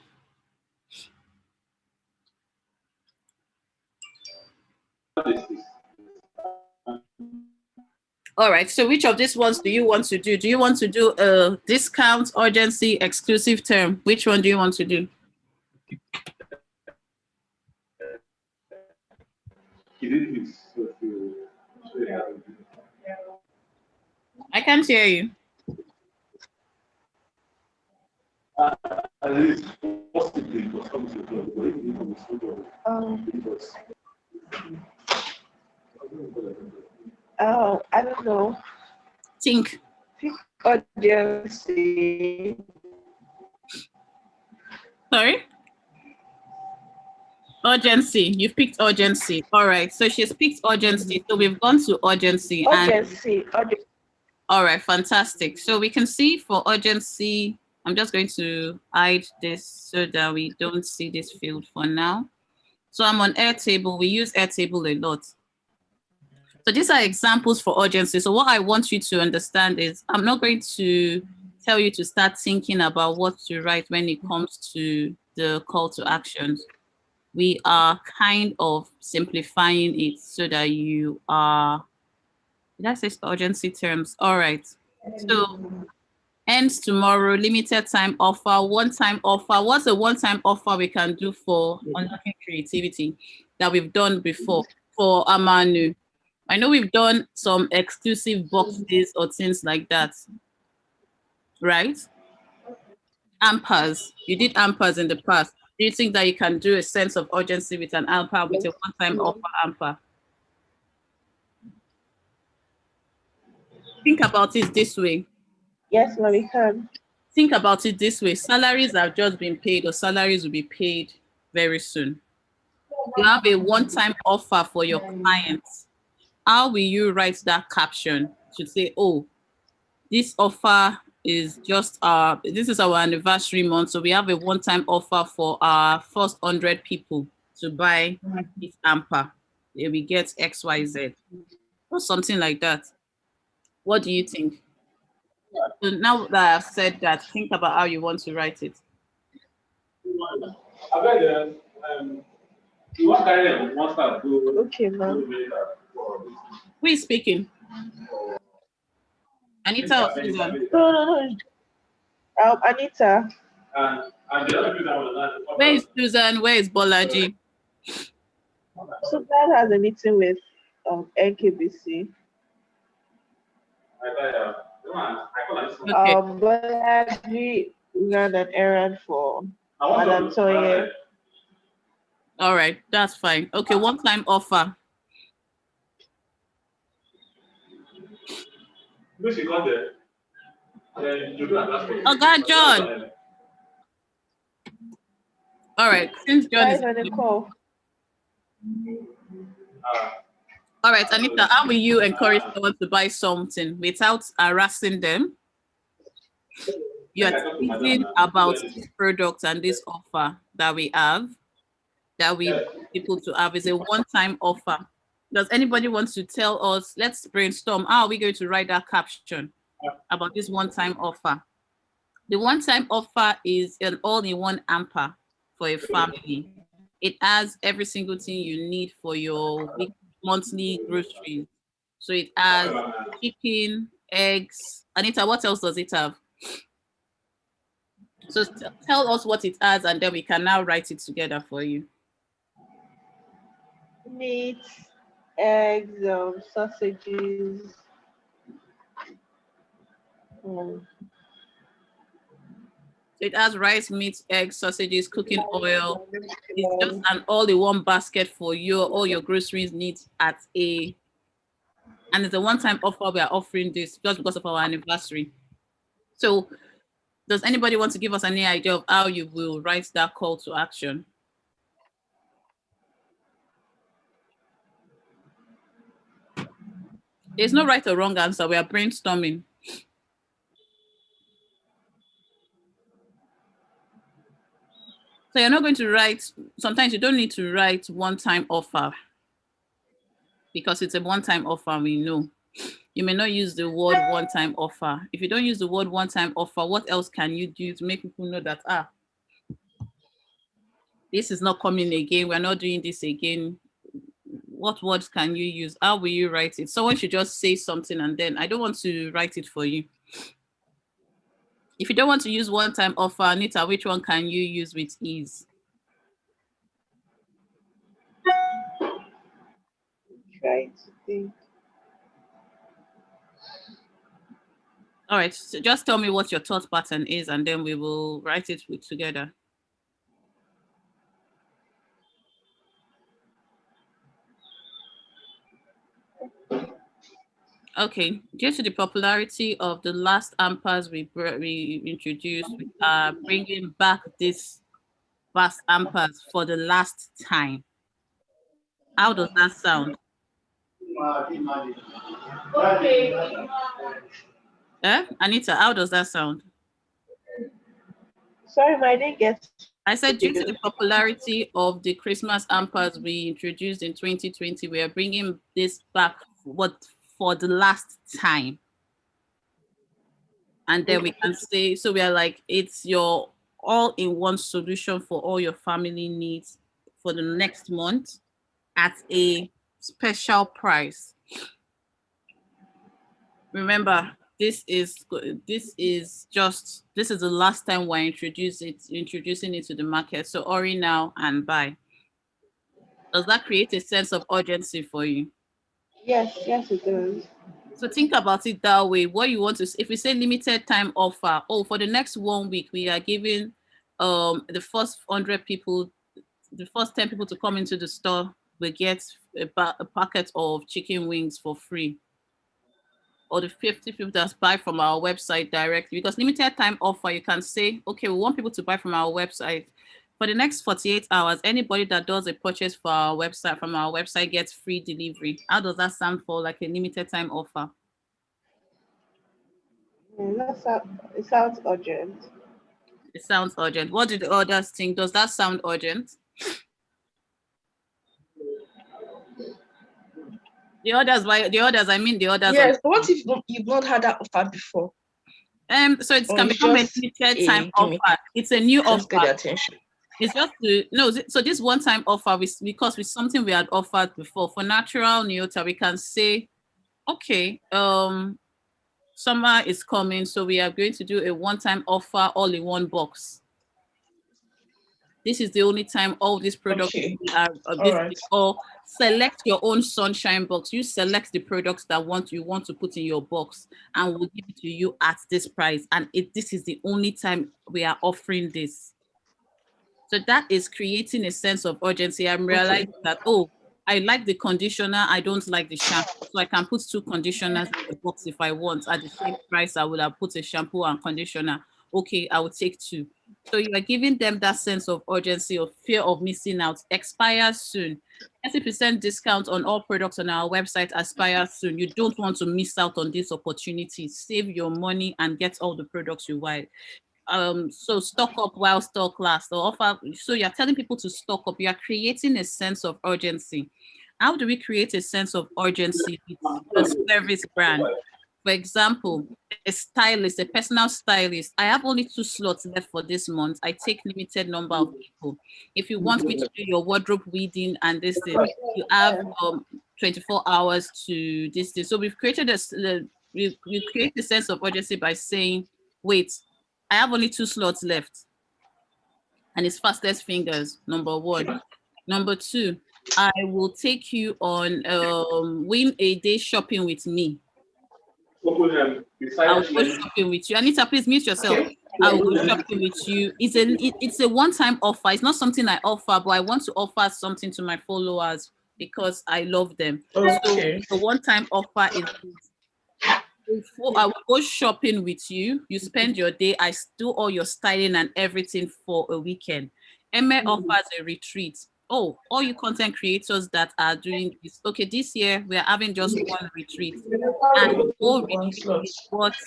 All right, so which of these ones do you want to do? Do you want to do a discount, urgency, exclusive term? Which one do you want to do? I can't hear you. I don't know. Think. Urgency. Sorry? Urgency. You've picked urgency. All right. So she's picked urgency. So we've gone to urgency. Urgency. All right. Fantastic. So we can see for urgency, I'm just going to hide this so that we don't see this field for now. So I'm on Airtable. We use Airtable a lot. So these are examples for urgency. So what I want you to understand is I'm not going to tell you to start thinking about what to write when it comes to the call to actions. we are kind of simplifying it so that you are, did I say urgency terms? All right. So ends tomorrow, limited time offer, one-time offer. What's a one-time offer we can do for unlocking creativity that we've done before for Amanu? I know we've done some exclusive boxes or things like that, right? Ampers. You did ampers in the past. Do you think that you can do a sense of urgency with an amper, with a one-time offer amper? Think about it this way. Yes, ma'am, we can. Think about it this way. Salaries have just been paid, or salaries will be paid very soon. You have a one-time offer for your clients. How will you write that caption to say, oh, this offer is just this is our anniversary month, so we have a one-time offer for our first 100 people to buy this amper. We get XYZ or something like that. What do you think? So now that I've said that, think about how you want to write it. Okay, ma'am. Who is speaking? Anita or Susan? No. Anita. Where is Susan? Where is Bolaji? Susan has a meeting with NKBC. Okay. Bolaji ran an errand for Madam Toye. All right, that's fine. Okay, one-time offer. Oh God, John. All right, since John is on the call. All right, Anita, how will you encourage someone to buy something without harassing them? You are thinking about this product and this offer that we have, that we want people to have, is a one-time offer. Does anybody want to tell us? Let's brainstorm. How are we going to write that caption about this one-time offer? The one-time offer is an all-in-one amper for a family. It has every single thing you need for your monthly groceries. So it has chicken, eggs. Anita, what else does it have? So tell us what it has, and then we can now write it together for you. Meat, eggs, sausages. It has rice, meat, eggs, sausages, cooking oil. It's just an all-in-one basket for all your groceries needs and it's a one-time offer. We are offering this just because of our anniversary. So does anybody want to give us any idea of how you will write that call to action? There's no right or wrong answer. We are brainstorming. So you're not going to write, sometimes you don't need to write one-time offer because it's a one-time offer, we know. You may not use the word one-time offer. If you don't use the word one-time offer, what else can you do to make people know that, this is not coming again, we're not doing this again? What words can you use? How will you write it? Someone should just say something and then I don't want to write it for you. If you don't want to use one-time offer, Anita, which one can you use with ease? Try to think. All right, so just tell me what your thought pattern is and then we will write it together. Okay, due to the popularity of the last ampers we introduced, we are bringing back this vast ampers for the last time. How does that sound? Okay. Anita, how does that sound? Sorry, I didn't get. I said due to the popularity of the Christmas ampers we introduced in 2020, we are bringing this back for the last time. And then we can say, so we are like, it's your all-in-one solution for all your family needs for the next month at a special price. Remember, this is the last time we're introducing it to the market. So hurry now and buy. Does that create a sense of urgency for you? Yes, it does. So think about it that way. What you want to, if we say limited time offer, for the next 1 week, we are giving the first 100 people, the first 10 people to come into the store will get a packet of chicken wings for free. Or the 50 people that buy from our website directly, because limited time offer, you can say, okay, we want people to buy from our website. For the next 48 hours, anybody that does a purchase from our website gets free delivery. How does that sound for like a limited time offer? It sounds urgent. It sounds urgent. What do the others think? Does that sound urgent? The others, I mean the others. Yes, but what if you've not had that offer before? So it can become a limited time offer. It's a new offer. Get attention. It's just so this one-time offer because with something we had offered before. For natural Nyota, we can say, okay, summer is coming, so we are going to do a one-time offer all in one box. This is the only time all these products or select your own sunshine box. You select the products that you want to put in your box, and we'll give it to you at this price. And this is the only time we are offering this. So that is creating a sense of urgency. I'm realizing that, I like the conditioner, I don't like the shampoo. So I can put 2 conditioners in the box if I want. At the same price, I would have put a shampoo and conditioner. Okay, I would take 2. So you are giving them that sense of urgency or fear of missing out. Expires soon. 30% discount on all products on our website expires soon. You don't want to miss out on this opportunity. Save your money and get all the products you want. So stock up while stock lasts. So you're telling people to stock up. You are creating a sense of urgency. How do we create a sense of urgency with a service brand? For example, a personal stylist. I have only 2 slots left for this month. I take limited number of people. If you want me to do your wardrobe weeding and this thing, you have 24 hours to this thing. So we've created we create a sense of urgency by saying, wait, I have only 2 slots left. And it's fastest fingers, number 1. Number 2, I will take you on win a day shopping with me. I will go shopping with you. Anita, please mute yourself. I will go shopping with you. It's a one-time offer. It's not something I offer, but I want to offer something to my followers because I love them. Okay. So the one-time offer is I will go shopping with you. You spend your day. I do all your styling and everything for a weekend. Eme offers a retreat. All you content creators that are doing this. Okay, this year we are having just 1 retreat, and the whole retreat is worth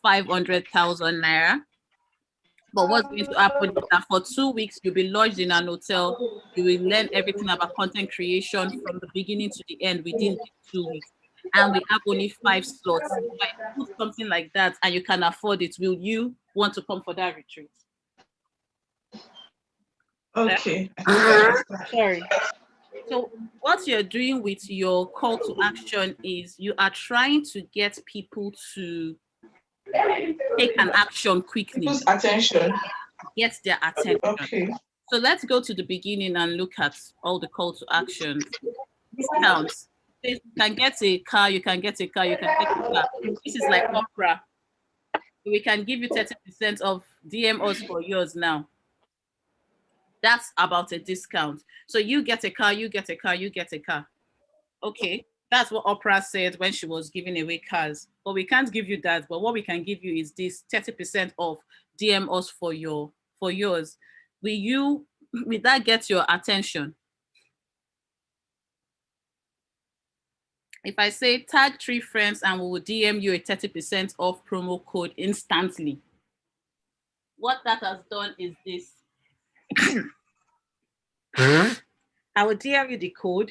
500,000 naira. But what's going to happen is that for 2 weeks you'll be lodged in an hotel. You will learn everything about content creation from the beginning to the end within 2 weeks. And we have only 5 slots. If I put something like that and you can afford it, will you want to come for that retreat? Okay. Sorry. So what you're doing with your call to action is you are trying to get people to take an action quickly. People's attention. Get their attention. Okay. So let's go to the beginning and look at all the call to actions. Discounts. You can get a car, you can get a car, you can get a car. This is like Opera. We can give you 30% of DM us for yours now. That's about a discount. So you get a car, you get a car, you get a car. Okay, that's what Opera said when she was giving away cars. But we can't give you that. But what we can give you is this 30% off. DM us for yours. Will that get your attention? If I say tag 3 friends and we will DM you a 30% off promo code instantly. What that has done is this. I will DM you the code,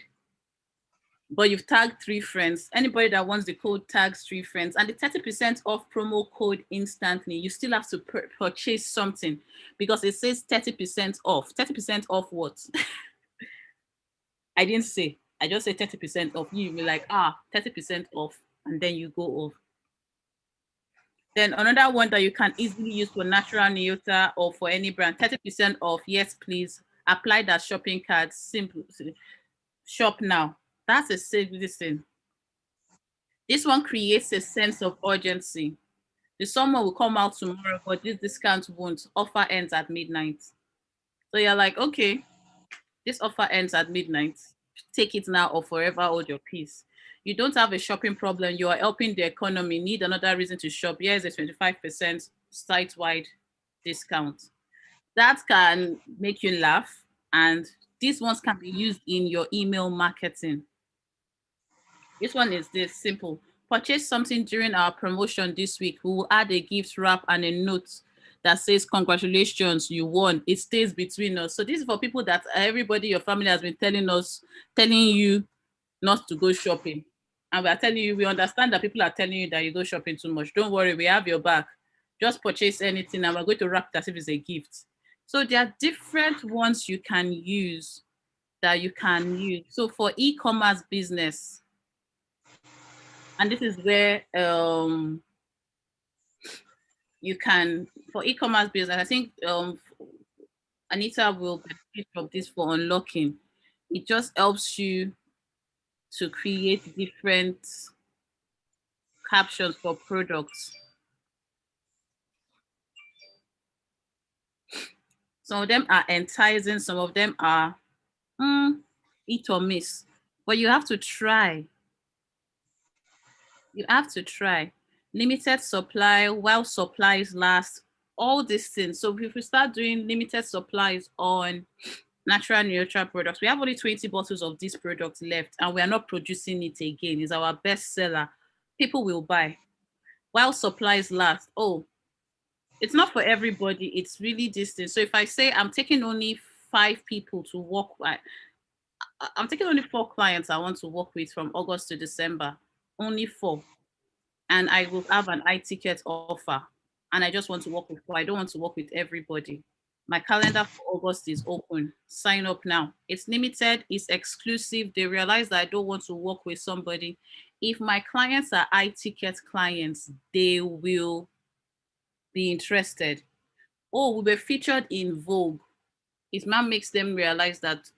but you've tagged 3 friends. Anybody that wants the code tags 3 friends, and the 30% off promo code instantly. You still have to purchase something because it says 30% off. 30% off what? I didn't say. I just say 30% off. You'll be like, 30% off, and then you go off. Then another one that you can easily use for Natural Nyota or for any brand, 30% off. Yes, please. Apply that shopping card. Simple. Shop now. That's a safe listen. This one creates a sense of urgency. The summer will come out tomorrow, but this discount won't. Offer ends at midnight. So you're like, okay, this offer ends at midnight. Take it now or forever hold your peace. You don't have a shopping problem. You are helping the economy. Need another reason to shop. Here's a 25% site-wide discount. That can make you laugh. And these ones can be used in your email marketing. This one is this simple. Purchase something during our promotion this week. We will add a gift wrap and a note that says, congratulations, you won. It stays between us. So this is for people that everybody, your family has been telling you not to go shopping. And we are telling you, we understand that people are telling you that you go shopping too much. Don't worry, we have your back. Just purchase anything and we're going to wrap it as if it's a gift. So there are different ones you can use that you can use. So for e-commerce business, and this is where you can, for e-commerce business, I think Anita will benefit from this for unlocking. It just helps you to create different captions for products. Some of them are enticing, some of them are hit or miss, but you have to try. You have to try. Limited supply, while supplies last, all these things. So if we start doing limited supplies on Natural Nyota products, we have only 20 bottles of this product left and we are not producing it again. It's our best seller. People will buy. While supplies last, it's not for everybody. It's really distant. So if I say I'm taking only 5 people to work with, I'm taking only 4 clients I want to work with from August to December, only 4. And I will have an iTicket offer. And I just want to work with 4. I don't want to work with everybody. My calendar for August is open. Sign up now. It's limited, it's exclusive. They realize that I don't want to work with somebody. If my clients are iTicket clients, they will be interested. We were featured in Vogue. It now makes them realize that,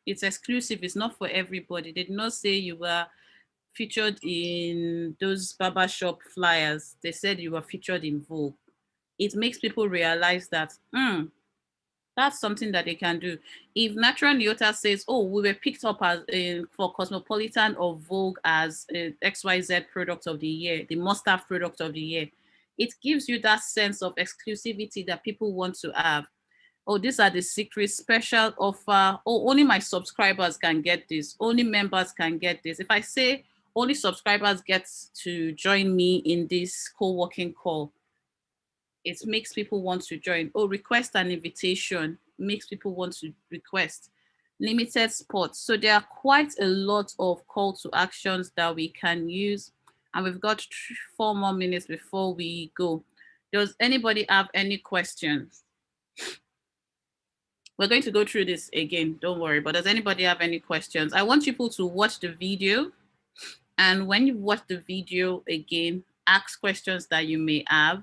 it's exclusive. It's not for everybody. They did not say you were featured in those barbershop flyers. They said you were featured in Vogue. It makes people realize that, that's something that they can do. If Natural Nyota says, we were picked up as for Cosmopolitan or Vogue as XYZ product of the year, the must-have product of the year, it gives you that sense of exclusivity that people want to have. These are the secret special offer. Only my subscribers can get this. Only members can get this. If I say only subscribers get to join me in this co-working call, it makes people want to join. Request an invitation makes people want to request. Limited spots. So there are quite a lot of call to actions that we can use. And we've got 4 more minutes before we go. Does anybody have any questions? We're going to go through this again, don't worry. But does anybody have any questions? I want people to watch the video. And when you watch the video again, ask questions that you may have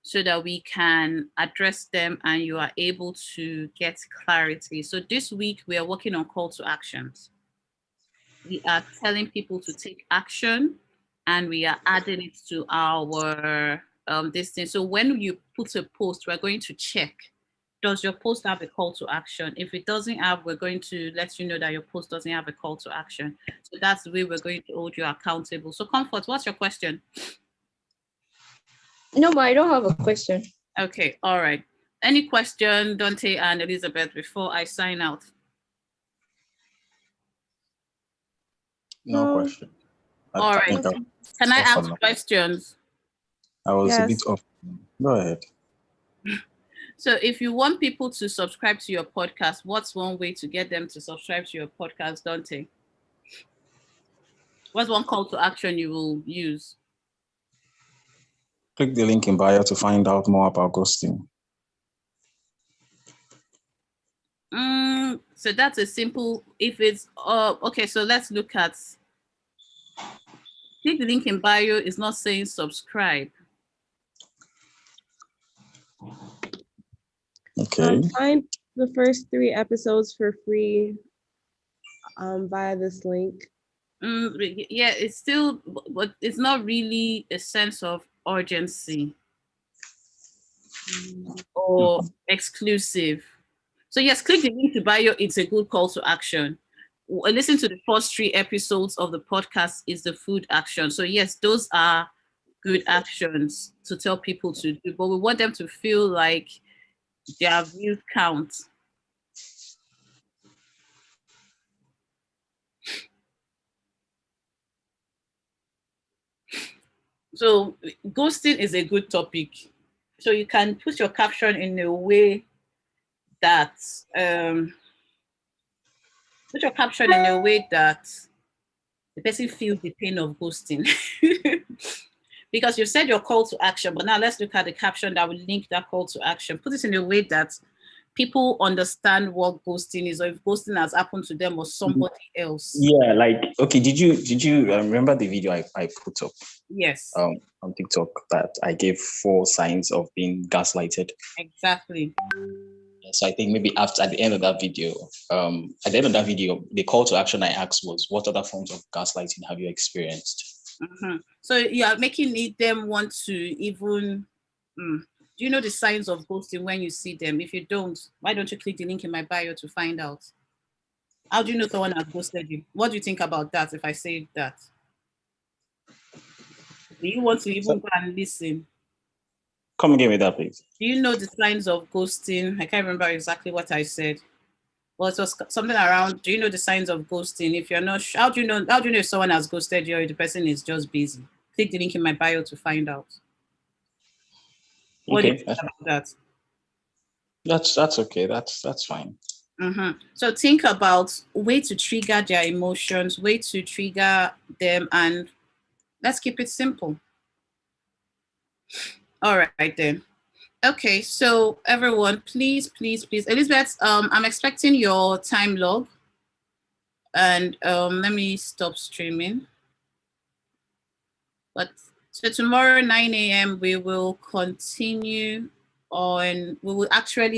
so that we can address them and you are able to get clarity. So this week we are working on call to actions. We are telling people to take action and we are adding it to our this thing. So when you put a post, we're going to check, does your post have a call to action? If it doesn't have, we're going to let you know that your post doesn't have a call to action. So that's the way we're going to hold you accountable. So Comfort, what's your question? No, but I don't have a question. Okay, all right. Any question, Dante and Elizabeth, before I sign out? No question. All right. Can I ask questions? I was a bit off. Go ahead. So if you want people to subscribe to your podcast, what's one way to get them to subscribe to your podcast, Dante? What's one call to action you will use? Click the link in bio to find out more about ghosting. So that's a simple, if it's, okay, so let's look at, click the link in bio is not saying subscribe. Okay. Find the first 3 episodes for free via this link. Yeah, it's still, but it's not really a sense of urgency or exclusive. So yes, click the link to bio. It's a good call to action. Listen to the first 3 episodes of the podcast is the food action. So yes, those are good actions to tell people to do, but we want them to feel like their views count. So ghosting is a good topic. So you can put your caption in a way that the person feels the pain of ghosting. Because you said your call to action, but now let's look at the caption that will link that call to action. Put it in a way that people understand what ghosting is, or if ghosting has happened to them or somebody else. Yeah, like, okay, did you remember the video I put up? Yes. On TikTok that I gave 4 signs of being gaslighted. Exactly. So I think maybe at the end of that video, the call to action I asked was, what other forms of gaslighting have you experienced? Mm-hmm. So you are making them want to even, do you know the signs of ghosting when you see them? If you don't, why don't you click the link in my bio to find out? How do you know someone has ghosted you? What do you think about that if I say that? Do you want to even go and listen? Come and give me that, please. Do you know the signs of ghosting? I can't remember exactly what I said. Well, it was something around, do you know the signs of ghosting? If you're not sure, how do you know if someone has ghosted you or the person is just busy? Click the link in my bio to find out. What do you think about that? That's okay. That's fine. Mm-hmm. So think about way to trigger their emotions, way to trigger them, and let's keep it simple. All right then. Okay, so everyone, please, Elizabeth, I'm expecting your time log, and let me stop streaming. But so tomorrow 9 a.m. we will continue on. We will actually